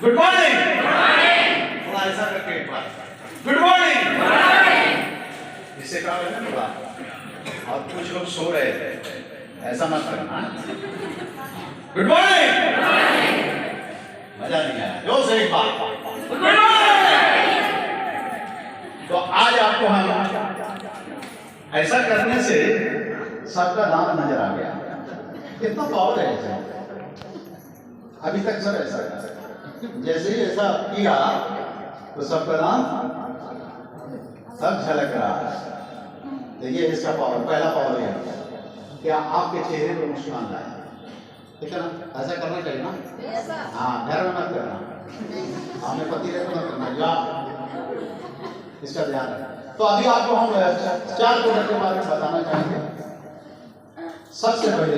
Good morning. थोड़ा ऐसा करके एक बार गुड मॉर्निंग। इससे क्या होगा थोड़ा, और कुछ लोग सो रहे थे, ऐसा मत करना। Good morning. मजा नहीं आया, जो से एक बार गुड मॉर्निंग। तो आज आपको हम ऐसा करने से सबका नाम नजर आ गया, कितना पावर है ऐसा। अभी तक सब ऐसा जैसे ही ऐसा किया तो सबका नाम सब झलक रहा है। तो ये इसका पावर, पहला पावर है क्या आपके चेहरे पर मुस्कान लाए, ठीक है ना। ऐसा करना चाहिए ना। हाँ, घर में मत करना, हमें पति रहे तो मत करना, या इसका ध्यान रखना। तो अभी आपको हम 4 प्रोडक्ट के बारे में बताना चाहेंगे। सबसे पहले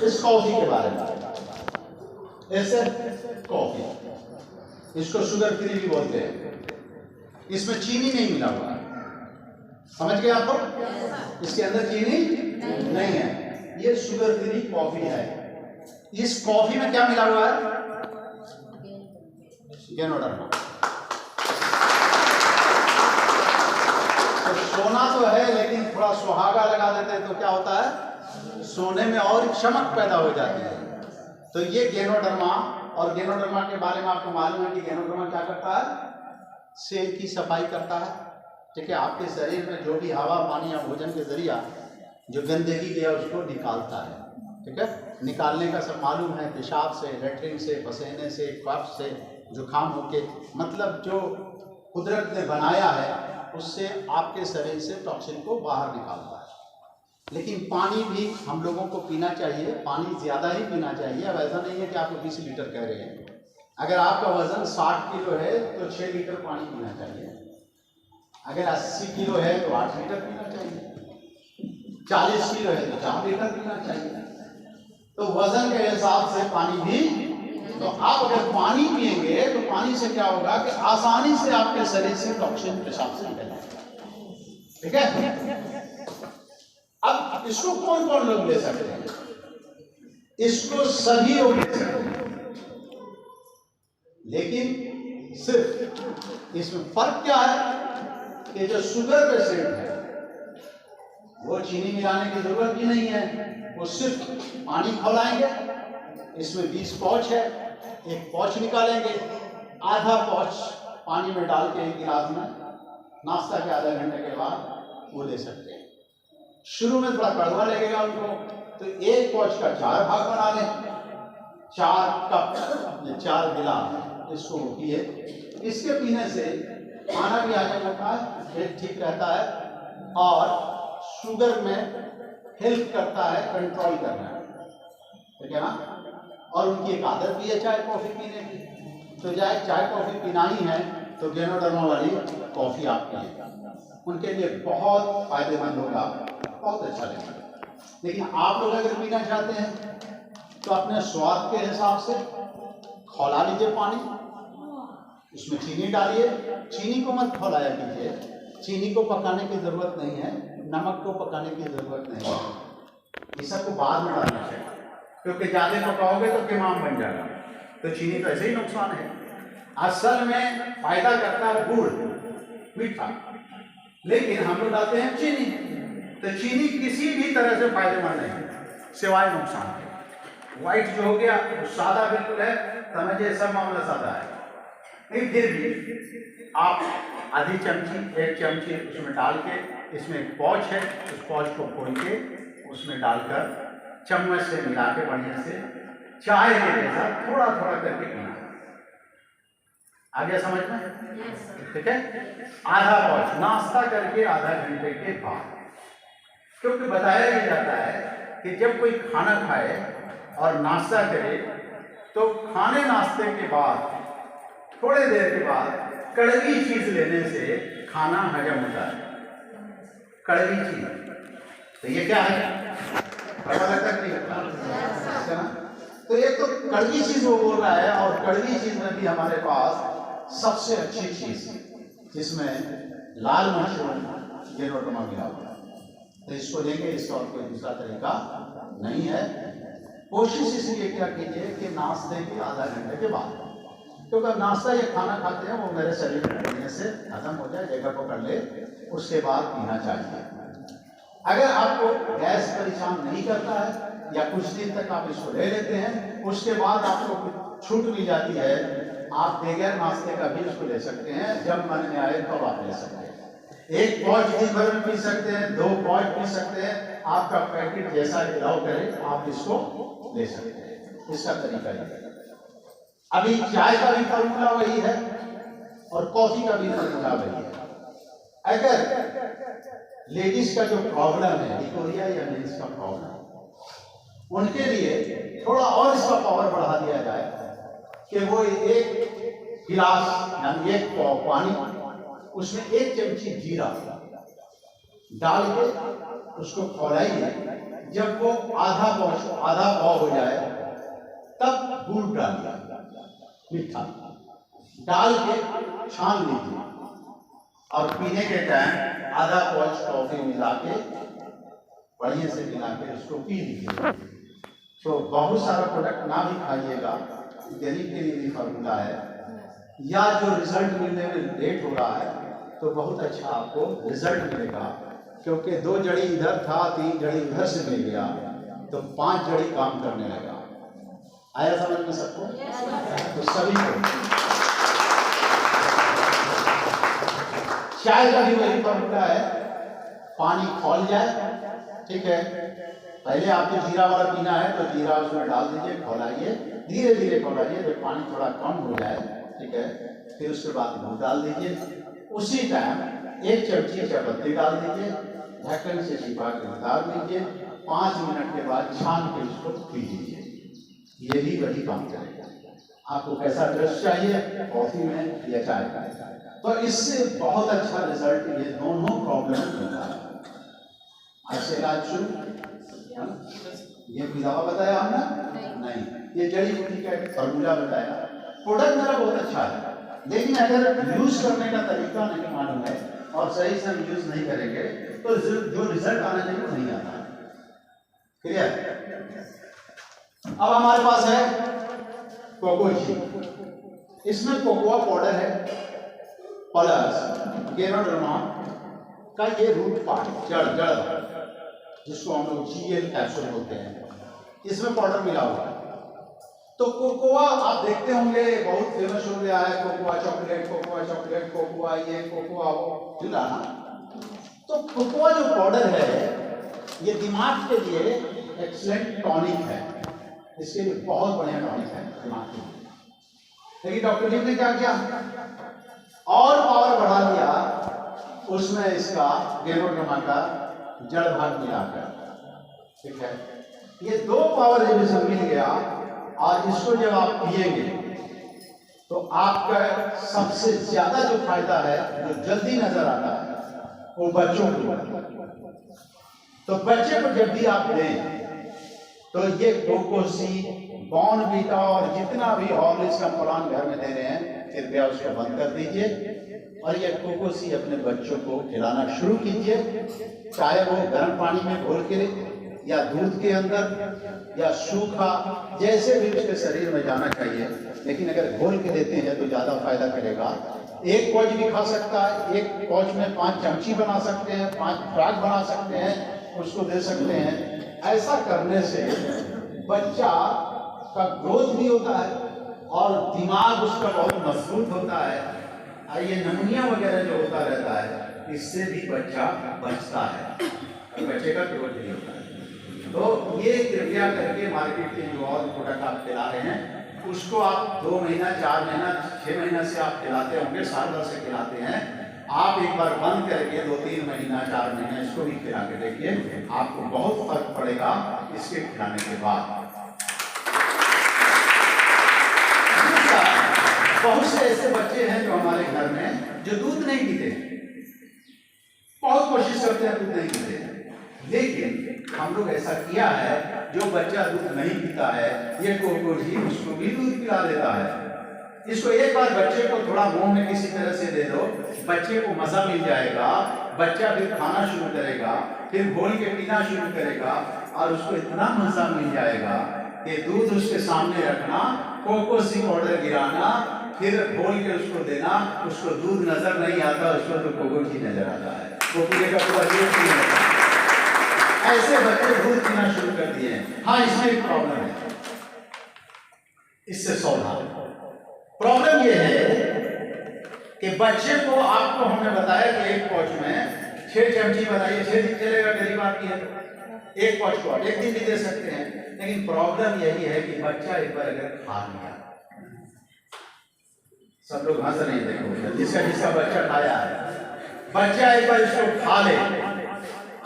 इस कॉफी के बारे में, ऐसे कॉफी, इसको शुगर फ्री भी बोलते हैं, इसमें चीनी नहीं मिला हुआ है, समझ गए आप लोग। इसके अंदर चीनी नहीं है, ये शुगर फ्री कॉफी है। इस कॉफी में क्या मिला हुआ है? गेनोडर्मा। तो सोना तो है, लेकिन थोड़ा सुहागा लगा देते हैं तो क्या होता है, सोने में और चमक पैदा हो जाती है। तो ये गेनोडर्मा, और गेनोडर्मा के बारे में आपको मालूम है कि गेनोडर्मा क्या करता है, सेल की सफाई करता है, ठीक है। आपके शरीर में जो भी हवा, पानी या भोजन के जरिया जो गंदगी गया उसको निकालता है, ठीक है। निकालने का सब मालूम है, पेशाब से, लेटरिन से, पसीने से, कफ से, जुकाम होके, मतलब जो कुदरत ने बनाया है उससे आपके शरीर से टॉक्सिन को बाहर निकालता है। लेकिन पानी भी हम लोगों को पीना चाहिए, पानी ज़्यादा ही पीना चाहिए। अब ऐसा नहीं है कि आपको 20 लीटर कह रहे हैं। अगर आपका वजन 60 किलो है तो 6 लीटर पानी पीना चाहिए। अगर 80 किलो है तो 8 लीटर पीना चाहिए। 40 किलो है तो 4 लीटर पीना चाहिए। तो वजन के हिसाब से पानी भी, तो आप अगर पानी पिएंगे तो पानी से क्या होगा कि आसानी से आपके शरीर से टॉक्सिन पेशाब से निकल जाएगा, ठीक है। अब इसको कौन कौन लोग ले सकते हैं? इसको सभी लोग ले सकते हैं, लेकिन सिर्फ इसमें फर्क क्या है कि जो शुगर पेशेंट है वो चीनी मिलाने की जरूरत भी नहीं है, वो सिर्फ पानी खौलाएंगे। इसमें 20 पाउच है, एक पाउच निकालेंगे, आधा पाउच पानी में डाल के एक गिलास में नाश्ता के आधा घंटे के बाद वो ले सकते हैं। शुरू में थोड़ा कड़वा लगेगा उनको, तो एक पाउच का 4 भाग बना लें, 4 कप या 4 गिलास इसको पिए। इसके पीने से खाना भी हजम होता है, पेट ठीक रहता है, और शुगर में हेल्प करता है, कंट्रोल करना है, ठीक है ना। और उनकी एक आदत भी है चाय कॉफी पीने की, तो चाय कॉफी पीना ही है तो गेनोडर्मा वाली कॉफी आप पिए, उनके लिए बहुत फायदेमंद होगा, बहुत अच्छा लगेगा। लेकिन आप लोग अगर पीना चाहते हैं तो अपने स्वाद के हिसाब से खौला लीजिए पानी, उसमें चीनी डालिए। चीनी को मत खौलाया कीजिए, चीनी को पकाने की जरूरत नहीं है, नमक को पकाने की जरूरत नहीं है, ये सबको बाद में डालना चाहिए, क्योंकि ज्यादा पकाओगे तो किमाम बन जाएगा। तो चीनी तो ऐसे ही नुकसान है। असल में फायदा करता है गुड़, मीठा, लेकिन हम लोग डालते हैं चीनी। तो चीनी किसी भी तरह से फायदेमंद नहीं है सिवाय नुकसान के। व्हाइट जो हो गया वो सादा बिल्कुल है, समझिए सब मामला सादा है। नहीं, फिर भी आप आधी चमची, 1 चमची उसमें डाल के, इसमें एक पाउच है, उस पाउच को खोल के उसमें डालकर चम्मच से मिला के बढ़िया से चाय के जैसा थोड़ा थोड़ा करके पीना। आ गया समझ में? ठीक है। आधा पाउच नाश्ता करके आधा घंटे के बाद, क्योंकि बताया ही जाता है कि जब कोई खाना खाए और नाश्ता करे तो खाने नाश्ते के बाद थोड़े देर के बाद कड़वी चीज लेने से खाना हजम होता है। कड़वी चीज, तो ये क्या है? पता लगता नहीं लगता, तो ये तो कड़वी चीज वो बोल रहा है। और कड़वी चीज में भी हमारे पास सबसे अच्छी चीज जिसमें लाल मशरूम गेनोडर्मा मिला हुआ है, तो इसको लेंगे। इसका और कोई दूसरा तरीका नहीं है। कोशिश इसलिए क्या कीजिए कि नाश्ते के आधा घंटे के बाद क्योंकि नाश्ता या खाना खाते हैं वो मेरे शरीर में पीने से खत्म हो जाए, जगह पकड़ ले, उसके बाद पीना चाहिए। अगर आपको गैस परेशान नहीं करता है या कुछ दिन तक आप इसको ले लेते हैं, उसके बाद आपको छूट मिल जाती है, आप बगैर नाश्ते का भी इसको ले सकते हैं। जब मन में आए तब आप ले सकते हैं। 1 पाउच दिन भर में पी सकते हैं, 2 पाउच पी सकते हैं, आपका पैकेट जैसा अलाउ करे आप इसको ले सकते हैं। इसका तरीका ये है। अभी चाय का भी फॉर्मूला वही है और कॉफी का भी फॉर्मूला वही है। अगर लेडीज का जो प्रॉब्लम है, डिकोरिया या मेंस का प्रॉब्लम, उनके लिए थोड़ा और इसका पावर बढ़ा दिया जाए कि वो 1 गिलास यानी 1 पाव पानी, उसमें 1 चमची जीरा डाल के उसको खौलाइए। जब वो आधा पाव हो जाए तब गुड़ डालिए, मीठा डाल के छान लीजिए और पीने के टाइम आधा पाउच कॉफी मिला के बढ़िया से मिला के उसको पी लीजिए। तो बहुत सारा प्रोडक्ट ना भी खाइएगा, गरीब के लिए भी फॉर्मूला है। या जो रिजल्ट मिलने में लेट हो रहा है तो बहुत अच्छा आपको रिजल्ट मिलेगा, क्योंकि 2 जड़ी इधर था, 3 जड़ी इधर से मिल गया तो 5 जड़ी काम करने लगा। आया समझ में सबको? तो सभी को चाय का भी वही फॉर्मूला है। पानी खौल जाए, ठीक है, पहले आपको जीरा वाला पीना है तो जीरा उसमें डाल दीजिए, खौलाइए, धीरे धीरे खौलाइए। जब पानी थोड़ा कम हो जाए, ठीक है, फिर उसके बाद दूध डाल दीजिए। उसी टाइम 1 चमची चायपत्ती डाल दीजिए, ढक्कन से छिपा के उतार दीजिए। 5 मिनट के बाद छान के उसको पी लीजिए। ये भी वही काम करेगा। आपको कैसा टेस्ट चाहिए, कॉफी में या चाय का, तो इससे बहुत अच्छा रिजल्ट ये दोनों प्रॉब्लम होता है। ऐसे इलाज शुरू, ये भी दवा बताया हमने नहीं, ये जड़ी बूटी का एक फॉर्मूला बताया। प्रोडक्ट मेरा बहुत अच्छा है, लेकिन अगर यूज करने का तरीका नहीं मालूम है और सही से हम यूज नहीं करेंगे तो जो रिजल्ट आना चाहिए वो नहीं आता। क्लियर? अब हमारे पास है कोकोची, इसमें कोकोआ पाउडर है प्लस गेनोडर्मा का ये रूट पार्ट, जड़ जिसको हम लोग GL कैप्सूल बोलते हैं, इसमें पाउडर मिला हुआ है। तो कोकोआ आप देखते होंगे बहुत फेमस हो गया है, कोकोआ चॉकलेट, कोकोआ ये, कोकोआ वो, मिला ना। तो कोकोआ जो पाउडर है ये दिमाग के लिए एक्सीलेंट टॉनिक है, इसके लिए बहुत बढ़िया टॉनिक है दिमाग के लिए। लेकिन डॉक्टर लीव ने क्या किया, और पावर बढ़ा दिया उसमें इसका गेनोडर्मा का जड़ भाग मिलाकर, ठीक है। ये 2 पावर जब इसमें मिल गया और इसको जब आप पिएंगे तो आपका सबसे ज्यादा जो फायदा है, जो जल्दी नजर आता है, वो बच्चों को। तो बच्चे को जब भी आप दें तो ये ग्लूकोसी, बॉर्नवीटा और जितना भी हॉर्लिक्स का प्लान घर में दे रहे हैं, कृपया उसको बंद कर दीजिए और ये ग्लूकोसी अपने बच्चों को खिलाना शुरू कीजिए। चाहे वो गर्म पानी में घोल के या दूध के अंदर या सूखा, जैसे भी उसके शरीर में जाना चाहिए, लेकिन अगर घोल के देते हैं तो ज्यादा फायदा करेगा। 1 पाउच भी खा सकता है, 1 पाउच में 5 चमची बना सकते हैं, 5 फ्राक बना सकते हैं, उसको दे सकते हैं। ऐसा करने से बच्चा का ग्रोथ भी होता है और दिमाग उसका बहुत मजबूत होता है। और ये नमूनिया वगैरह जो होता रहता है, इससे भी बच्चा बचता है, बच्चे का ग्रोथ नहीं होता है। तो ये कृपया करके मार्केट के जो और प्रोडक्ट आप खिला रहे हैं उसको आप 2 महीना, 4 महीना, 6 महीना से आप खिलाते होंगे, साल भर से खिलाते हैं, आप एक बार बंद करके 2-3 महीना, 4 महीना इसको भी खिला के देखिए, आपको बहुत फर्क पड़ेगा इसके खिलाने के बाद। बहुत से ऐसे बच्चे हैं जो हमारे घर में जो दूध नहीं पीते, बहुत कोशिश करते हैं दूध नहीं पीते, लेकिन हम लोग ऐसा किया है, जो बच्चा दूध नहीं पीता है ये कोकोजी उसको भी दूध पिला देता है। इसको एक बार बच्चे को थोड़ा मुंह में किसी तरह से दे दो, बच्चे को मजा मिल जाएगा, बच्चा फिर खाना शुरू करेगा, फिर घोल के पीना शुरू करेगा और उसको इतना मजा मिल जाएगा कि दूध उसके सामने रखना, कोकोसी पाउडर गिराना, फिर घोल के उसको देना, उसको दूध नजर नहीं आता, उसको तो कोको की नजर आता है, वो पूरे का पूरा दूध पीने लगता है। ऐसे बच्चे दूध पीना शुरू कर दिए हैं। हाँ, इसमें एक प्रॉब्लम है, इससे सावधान। प्रॉब्लम ये है कि बच्चे को, आपको हमने बताया कि एक पाउच में 6 चमची बनाइए, 6 दिन चलेगा, गरीब आदमी है, एक पाउच को आप एक दिन भी दे सकते हैं। लेकिन प्रॉब्लम यही है कि बच्चा एक बार अगर खा लिया, सब लोग हंस रहे हैं, देखो जिसका जिसका बच्चा खाया है, बच्चा एक बार इसको खा ले,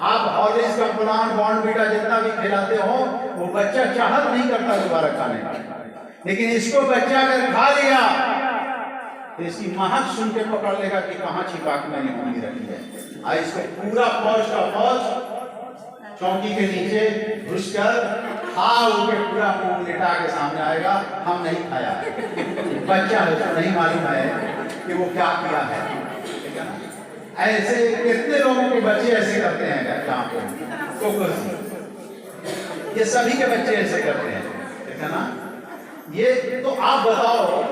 आप हॉर्लिक्स का प्लान बॉर्नविटा जितना भी खिलाते हो, वो बच्चा चाहत नहीं करता दोबारा खाने का। लेकिन इसको बच्चा अगर खा लिया तो इसकी महक सुन के पकड़ लेगा कि कहाँ छिपा के मैंने मूंगी रखी है, और इसको पूरा फौज का फौज चौकी के नीचे घुसकर खा के पूरा मुंह लिटा के सामने आएगा, हम नहीं खाया। बच्चा है, उसको नहीं मालूम है कि वो क्या किया है, ठीक है ना। ऐसे कितने लोगों के बच्चे ऐसे करते हैं जहाँ पे, ये सभी के बच्चे ऐसे करते हैं, ठीक है ना। ये तो आप बताओ,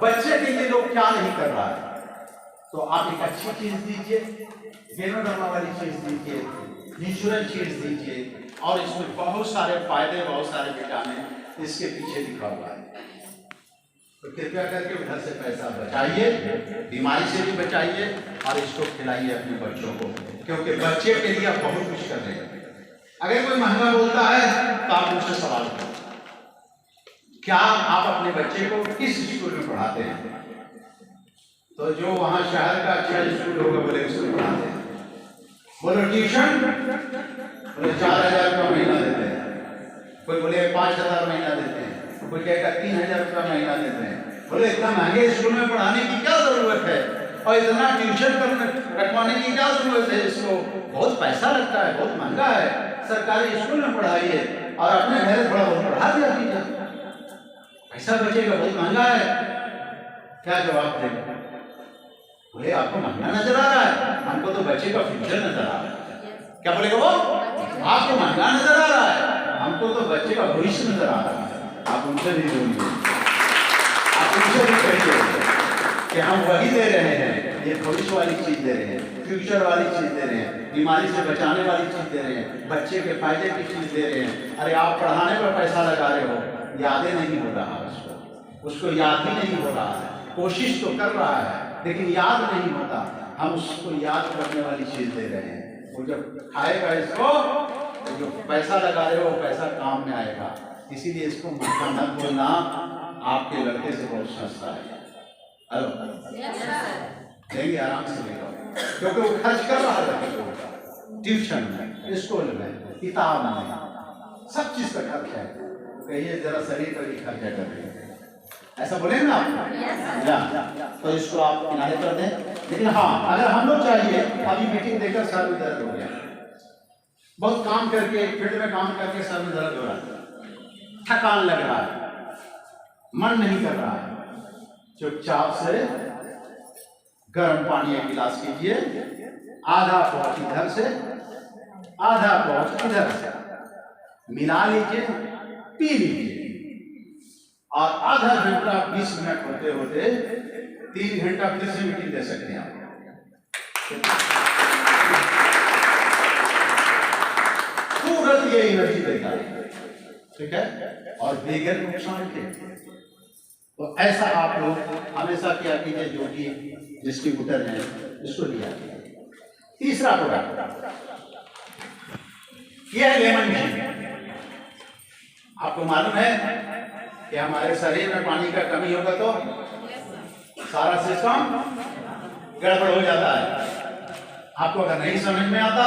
बच्चे के लिए लोग क्या नहीं कर रहा है, तो आप एक अच्छी चीज दीजिए, गेनोडर्मा वाली चीज दीजिए, नेचुरल चीज दीजिए, और इसमें बहुत सारे फायदे, बहुत सारे विटामिन इसके पीछे लिखा हुआ है। तो कृपया करके उधर से पैसा बचाइए, बीमारी से भी बचाइए, और इसको खिलाइए अपने बच्चों को, क्योंकि बच्चे के लिए आप बहुत कुछ कर रहे हैं। अगर कोई महंगा बोलता है तो आप उनसे सवाल करो, क्या आप अपने बच्चे को किस स्कूल में पढ़ाते हैं? तो जो वहां शहर का अच्छा स्कूल होगा बोले उसमें पढ़ाते हैं। बोलो ट्यूशन, बोले 4000 रुपया महीना देते हैं, कोई बोले 5000 महीना देते हैं, कोई कहेगा 3000 रुपया महीना देते हैं। बोले इतना महंगे स्कूल में पढ़ाने की क्या जरूरत है, और इतना ट्यूशन रखवाने की क्या जरूरत है, इसको बहुत पैसा लगता है, बहुत महंगा है, सरकारी स्कूल में पढ़ाइए और अपने घर थोड़ा बहुत पढ़ा दिया कीजिए, पैसा बचेगा, बहुत महंगा है। क्या जवाब देंगे? बोले आपको महंगा नजर आ रहा है, हमको तो बच्चे का फ्यूचर नजर आ रहा है। क्या बोलेगा वो? आपको महंगा नजर आ रहा है, हमको तो बच्चे का भविष्य नजर आ रहा है। आप उनसे भी बोलिए, आप उनसे भी कहिए कि हम वही दे रहे हैं, ये भविष्य वाली चीज दे रहे हैं, फ्यूचर वाली चीज दे रहे हैं, बीमारी से बचाने वाली चीज दे रहे हैं, बच्चे के फायदे की चीज दे रहे हैं। अरे आप पढ़ाने पर पैसा लगा रहे हो, यादें नहीं हो रहा उसको याद ही नहीं हो रहा है, कोशिश तो कर रहा है लेकिन याद नहीं होता। हम उसको याद करने वाली चीज दे रहे हैं, वो जब खाएगा इसको तो जो पैसा लगा रहे हो वो पैसा काम में आएगा। इसीलिए इसको महंगा मत बोलना, आपके लड़के से बहुत सस्ता है। हेलो, देंगे आराम से लेगा, क्योंकि वो खर्च कर रहा है ट्यूशन में, स्कूल में, किताब में, सब चीज का खर्च है। कहिए जरा शरीर पर भी खर्चा कर रहे हैं, ऐसा बोले ना आप, तो इसको आप किनारे कर दें। लेकिन हाँ, अगर हम लोग चाहिए, अभी मीटिंग देकर सर में दर्द हो गया, बहुत काम करके फील्ड में काम करके सर में दर्द हो रहा है, थकान लग रहा है, मन नहीं कर रहा है, चुपचाप से गर्म पानी एक गिलास कीजिए, आधा पौच इधर से आधा पौच इधर से मिला लीजिए, पी लीजिए, और आधा घंटा 20 मिनट होते होते 3 घंटा फिर से मीटिंग दे सकते हैं आप। तुरंत ये एनर्जी देता है, ठीक है, और बेगर नुकसान के। तो ऐसा आप लोग हमेशा क्या कीजिए, जो कि डिस्ट्रीब्यूटर है इसको लिया। तीसरा प्रोडक्ट यह है लेमन टी। आपको मालूम है कि हमारे शरीर में पानी का कमी होगा तो सारा सिस्टम गड़बड़ हो जाता है। आपको अगर नहीं समझ में आता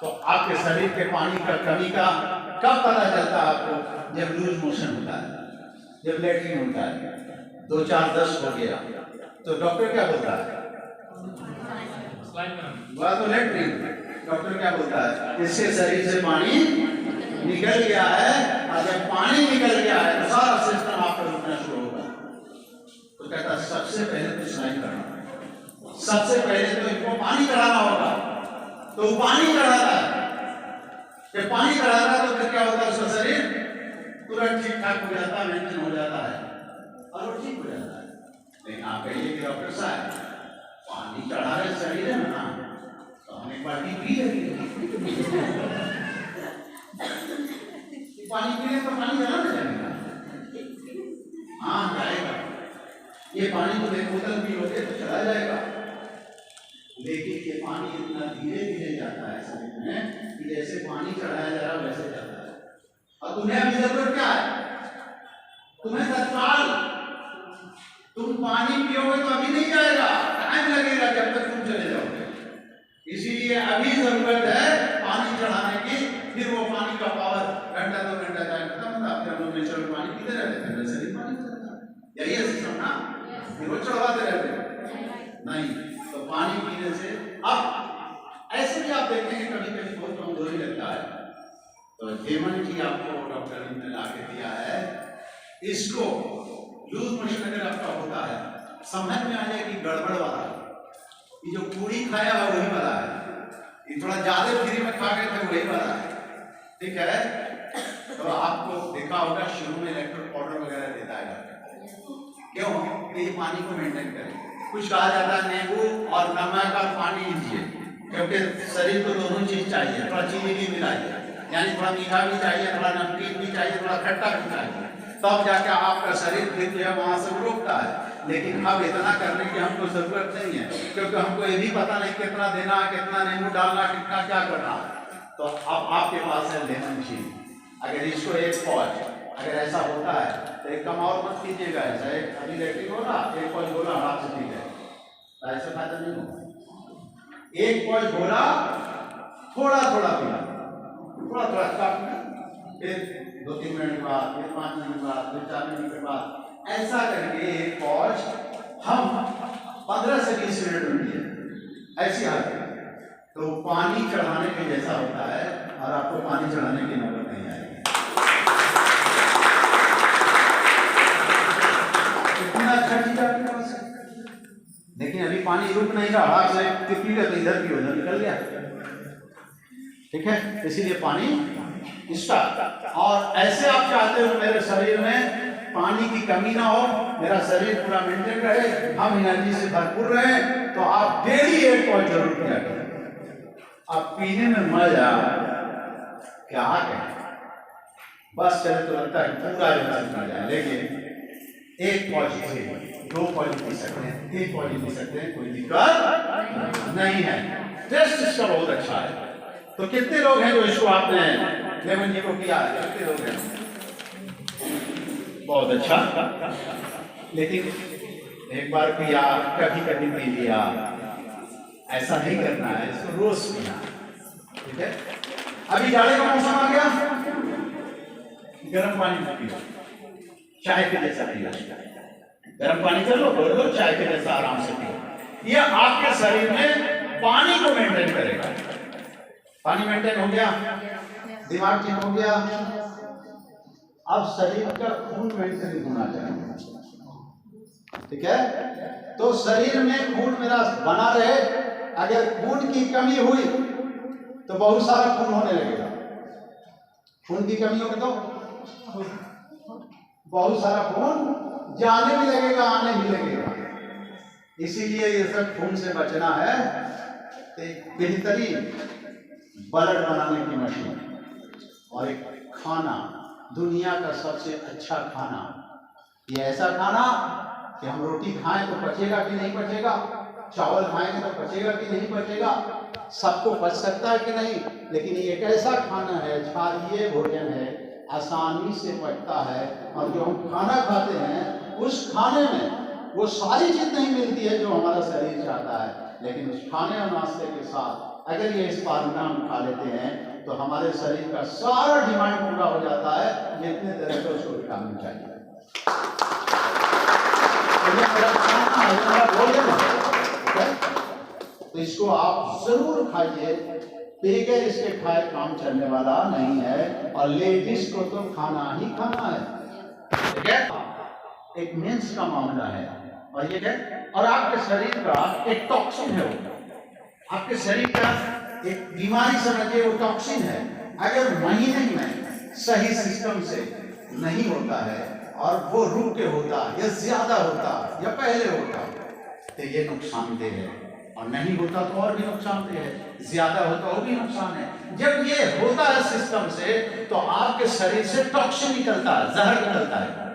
तो आपके शरीर के पानी का कमी का कब पता चलता है आपको? जब लूज मोशन होता है, जब लेटरिन होता है, 2 4 10 हो गया तो डॉक्टर क्या बोलता है? वह तो लेटरिन। डॉक्टर क्या बोलता है? इसके शरीर से पानी निकल गया है, और जब पानी निकल गया है तो सारा सिस्टम आपका रुकना शुरू होगा। तो कहता है सबसे पहले तो स्नान करना, सबसे पहले तो इनको पानी चढ़ाना होगा। तो वो पानी चढ़ाता है, जब पानी चढ़ाता है तो फिर क्या होता है? उसका शरीर तुरंत ठीक ठाक हो जाता है, मेंटेन हो जाता है और वो ठीक हो जाता है। लेकिन आप कहिए कि डॉक्टर साहब पानी चढ़ा रहे शरीर में ना, तो हम एक बाल्टी पी लेंगे। पानी पीने तो पानी चला ना जाएगा, हाँ जाएगा। ये पानी तो एक बोतल पियोगे तो चला जाएगा, लेकिन ये पानी इतना धीरे धीरे जाता है शरीर में कि जैसे पानी चढ़ाया जा रहा है वैसे जाता है। और तुम्हें अभी जरूरत क्या है? तुम्हें तत्काल, तुम पानी पियोगे तो अभी नहीं जाएगा, टाइम लगेगा जब तक तुम चले जाओगे। इसीलिए अभी जरूरत है पानी चढ़ाने की, फिर वो पानी का पावर घंटा 2 घंटा जाए खत्म होता, फिर हम लोग नेचुरल पानी पीते रहते हैं, वैसे ही पानी चढ़ता है। यही है सिस्टम ना, फिर वो चढ़वाते रहते हैं नहीं। तो पानी पीने से अब ऐसे भी आप देखेंगे कभी कभी बहुत कमजोरी लगता है, तो जेमन की आपको डॉक्टर ने ला के दिया है, इसको लूज मोशन अगर आपका होता है, समझ में आ जाए कि गड़बड़ वाला, ये जो पूरी खाया है वही वाला है, ये थोड़ा ज्यादा फ्री में खा गए थे वही वाला है, ठीक है। तो आपको देखा होगा शुरू में इलेक्ट्रोल पाउडर वगैरह देता है डॉक्टर, क्यों कि ये पानी को मेंटेन करे। कुछ कहा जाता है नींबू और नमक और पानी लीजिए, क्योंकि शरीर को दोनों चीज चाहिए, थोड़ा चीनी भी मिलाइए, यानी थोड़ा मीठा भी चाहिए, थोड़ा नमकीन भी चाहिए, थोड़ा खट्टा भी चाहिए, तब जाके आपका शरीर फिर जो है वहां से रोकता है। लेकिन अब इतना करने की हमको जरूरत नहीं है, क्योंकि हमको ये भी पता नहीं कितना देना, कितना नींबू डालना, कितना क्या करना। तो अब आपके पास है लेमन चीज, अगर इसको एक पॉच अगर ऐसा होता है तो एक कम और मत कीजिएगा, ऐसा एक अभी लेकिन होगा एक पॉच बोला आराम से ठीक है, ऐसा फायदा नहीं होगा। एक पॉच बोला थोड़ा थोड़ा पीना, थोड़ा थोड़ा कम, फिर 2-3 मिनट के बाद, फिर 5 मिनट के बाद, फिर 4 मिनट के बाद, ऐसा करके एक पॉच हम 15 से 20 मिनट में पिए, ऐसी हालत है। तो पानी चढ़ाने के जैसा होता है और आपको पानी चढ़ाने की नौबत नहीं आएगी। इतना अच्छा चीज आपके पास है, लेकिन अभी पानी रुक नहीं रहा, हाथ से पी गया तो इधर भी उधर निकल गया, ठीक है। इसीलिए पानी स्टार्ट, और ऐसे आप चाहते हो मेरे शरीर में पानी की कमी ना हो, मेरा शरीर पूरा मेंटेन रहे, हम एनर्जी से भरपूर रहे, तो आप डेली एक पॉइंट जरूर किया करें। आप पीने में मजा क्या है, बस चले तो लगता है पूरा एनर्जी आ जाए, लेकिन एक पॉइंट 2 पॉइंट पी सकते हैं, 3 पॉइंट पी सकते हैं, कोई दिक्कत नहीं है। टेस्ट इसका बहुत अच्छा है। तो कितने लोग हैं जो इसको आपने लेमन जी को किया है? कितने लोग हैं? बहुत अच्छा। लेकिन एक बार पिया, कभी कभी पी लिया, ऐसा नहीं करना है, इसको रोज पीना, ठीक है। अभी जाड़े का मौसम आ गया, गर्म पानी मत पियो, चाय के जैसा पियो, गर्म पानी कर लो, चाय के जैसा आराम से पियो। यह आपके शरीर में पानी को मेंटेन करेगा। पानी मेंटेन हो गया, दिमाग ठीक हो गया, अब शरीर का खून मेंटेन होना चाहिए, ठीक है। तो शरीर में खून मेरा बना रहे, अगर खून की कमी हुई तो बहुत सारा खून होने लगेगा, खून की कमी होगी तो बहुत सारा खून जाने भी लगेगा, आने भी लगेगा। इसीलिए ये सब खून से बचना है, तो बेहतरीन ब्लड बनाने की मशीन और एक खाना, दुनिया का सबसे अच्छा खाना, ये ऐसा खाना कि हम रोटी खाएं तो पचेगा कि नहीं पचेगा, चावल खाएंगे तो पचेगा कि नहीं पचेगा, सबको पच सकता है कि नहीं, लेकिन ये एक ऐसा खाना है, क्षारीय भोजन है, आसानी से पचता है, और जो हम खाना खाते हैं उस खाने में वो सारी चीज नहीं मिलती है जो हमारा शरीर चाहता है, लेकिन उस खाने और नाश्ते के साथ अगर ये इस फार्मूला हम खा लेते हैं तो हमारे शरीर का सारा डिमांड पूरा हो जाता है, जितने तरह का उसको विटामिन चाहिए। तो इसको आप जरूर खाइए, बगैर इसके खाए काम चलने वाला नहीं है, और लेडीज को तो खाना ही खाना है, ठीक है। एक मेंस का मामला है, और ये है, और आपके शरीर का एक टॉक्सिन है, वो आपके शरीर का एक बीमारी समझिए, वो टॉक्सिन है। अगर महीने में सही सिस्टम से नहीं होता है और वो रुक के होता या ज्यादा होता या पहले होता तो ये नुकसानदेह है, और नहीं होता तो और भी नुकसानदेह है, ज्यादा होता वो भी नुकसान है। जब ये होता है सिस्टम से तो आपके शरीर से टॉक्सिन निकलता है, जहर निकलता है,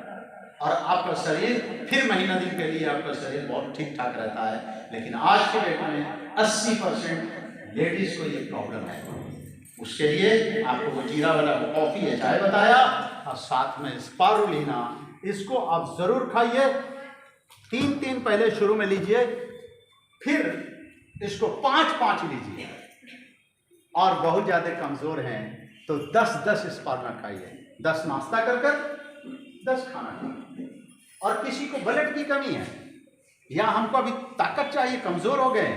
और आपका शरीर फिर महीना दिन के लिए आपका शरीर बहुत ठीक ठाक रहता है। लेकिन आज के डेट में 80% लेडीज को ये प्रॉब्लम है। उसके लिए आपको वो जीरा वाला कॉफी या चाय बताया, और साथ में स्पारुलिना, इसको आप जरूर खाइए। 3 पहले शुरू में लीजिए, फिर इसको 5 लीजिए, और बहुत ज्यादा कमजोर हैं तो 10 स्पारुलिना खाइए। 10 नाश्ता कर 10 खाना खाइए। और किसी को ब्लड की कमी है या हमको अभी ताकत चाहिए, कमजोर हो गए,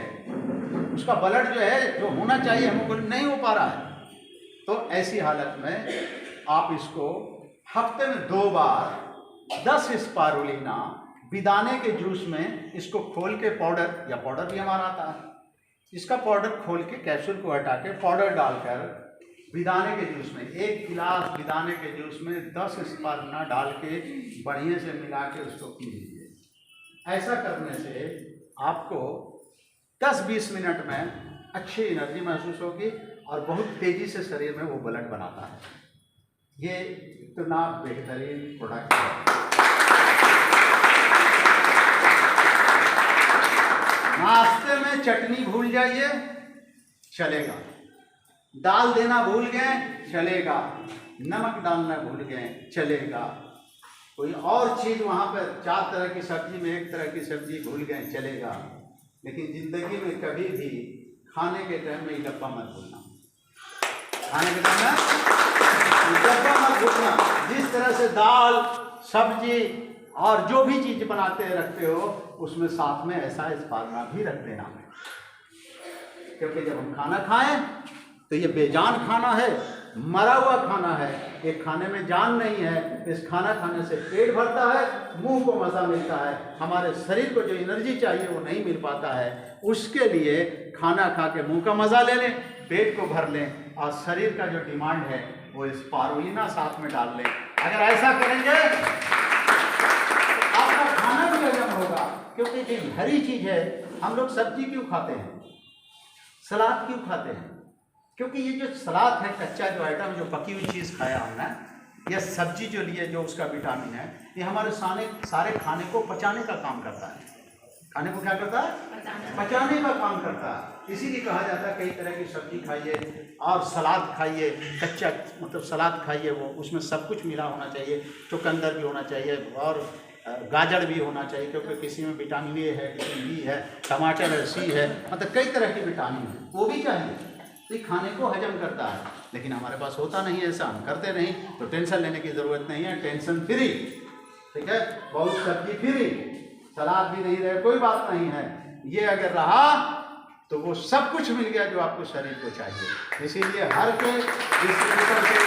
उसका ब्लड जो है जो होना चाहिए हमको नहीं हो पा रहा है, तो ऐसी हालत में आप इसको हफ्ते में 2 बार 10 स्पारुलिना बिदाने के जूस में इसको खोल के पाउडर, या पाउडर भी हमारा आता है, इसका पाउडर खोल के कैप्सूल को हटा के पाउडर डालकर बिदाने के जूस में 1 गिलास बिदाने के जूस में 10 स्पारुलिना डाल के बढ़िया से मिला के उसको पी लीजिए। ऐसा करने से आपको 10-20 मिनट में अच्छी एनर्जी महसूस होगी और बहुत तेजी से शरीर में वो ब्लड बनाता है। ये इतना बेहतरीन प्रोडक्ट है। नाश्ते में चटनी भूल जाइए, चलेगा। दाल देना भूल गए, चलेगा। नमक डालना भूल गए, चलेगा। कोई और चीज़ वहाँ पर 4 तरह की सब्जी में 1 तरह की सब्जी भूल गए, चलेगा। लेकिन ज़िंदगी में कभी भी खाने के टाइम में ये डब्बा मत भूलना। खाने के टाइम में डब्बा मत भूलना। जिस तरह से दाल, सब्जी और जो भी चीज़ बनाते रखते हो, उसमें साथ में ऐसा स्पारुलिना भी रख देना। क्योंकि जब हम खाना खाएं तो ये बेजान खाना है, मरा हुआ खाना है, ये खाने में जान नहीं है। इस खाना खाने से पेट भरता है, मुंह को मज़ा मिलता है, हमारे शरीर को जो एनर्जी चाहिए वो नहीं मिल पाता है। उसके लिए खाना खा के मुंह का मज़ा ले लें, पेट को भर लें, और शरीर का जो डिमांड है वो स्पारुलिना साथ में डाल लें। अगर ऐसा करेंगे तो आपका खाना भी हजम होगा। क्योंकि ये हरी चीज़ है। हम लोग सब्जी क्यों खाते हैं, सलाद क्यों खाते हैं? क्योंकि ये जो सलाद है, कच्चा जो आइटम, जो पकी हुई चीज़ खाया हमने, या सब्जी जो लिए जो उसका विटामिन है, ये हमारे सारे खाने को पचाने का काम करता है। खाने को क्या करता है? पचाने का काम करता है। इसीलिए कहा जाता है कई तरह की सब्जी खाइए और सलाद खाइए, कच्चा मतलब सलाद खाइए, वो उसमें सब कुछ मिला होना चाहिए। चुकंदर भी होना चाहिए और गाजर भी होना चाहिए, क्योंकि किसी में विटामिन ए है, किसी में बी है, टमाटर है, सी है, मतलब कई तरह की विटामिन है, वो भी चाहिए। तो ये खाने को हजम करता है। लेकिन हमारे पास होता नहीं है, ऐसा हम करते नहीं, तो टेंशन लेने की ज़रूरत नहीं है। टेंशन फ्री, ठीक है, बहुत सब्जी फ्री, सलाद भी नहीं रहे, कोई बात नहीं है। ये अगर रहा तो वो सब कुछ मिल गया जो आपको शरीर को चाहिए। इसीलिए हर के डिस्ट्रीब्यूटर से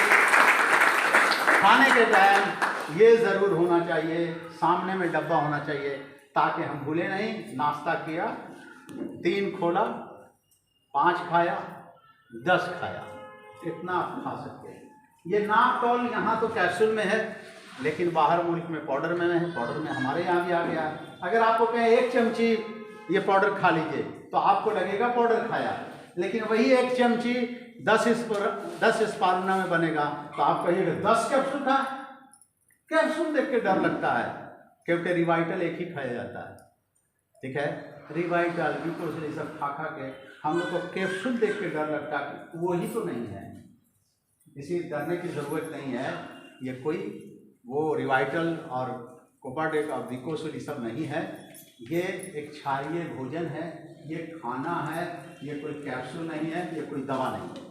खाने के टाइम ये ज़रूर होना चाहिए, सामने में डब्बा होना चाहिए, ताकि हम भूले नहीं। नाश्ता किया, 3 खोला, 5 खाया, 10 खाया, इतना आप खा सकते हैं। ये नापतौल यहाँ तो कैप्सूल में है, लेकिन बाहर मुल्क में पाउडर में है। पाउडर में हमारे यहाँ भी आ गया है। अगर आपको कहें 1 चमची ये पाउडर खा लीजिए, तो आपको लगेगा पाउडर खाया, लेकिन वही 1 चमची 10 स्पारुलिना में बनेगा, तो आप कहिएगा 10 कैप्सूल खा। कैप्सूल देख के डर लगता है, क्योंकि रिवाइटल एक ही खाया जाता है, ठीक है। रिवाइटल, ग्लूकोज, ये सब खा के हम लोग को कैप्सूल देख के डर लगता है, वो ही तो नहीं है। इसी डरने की ज़रूरत नहीं है। ये कोई वो रिवाइटल और कोपाडेक और विकोसुल ये सब नहीं है। ये एक क्षारीय भोजन है, ये खाना है, ये कोई कैप्सूल नहीं है, ये कोई दवा नहीं है।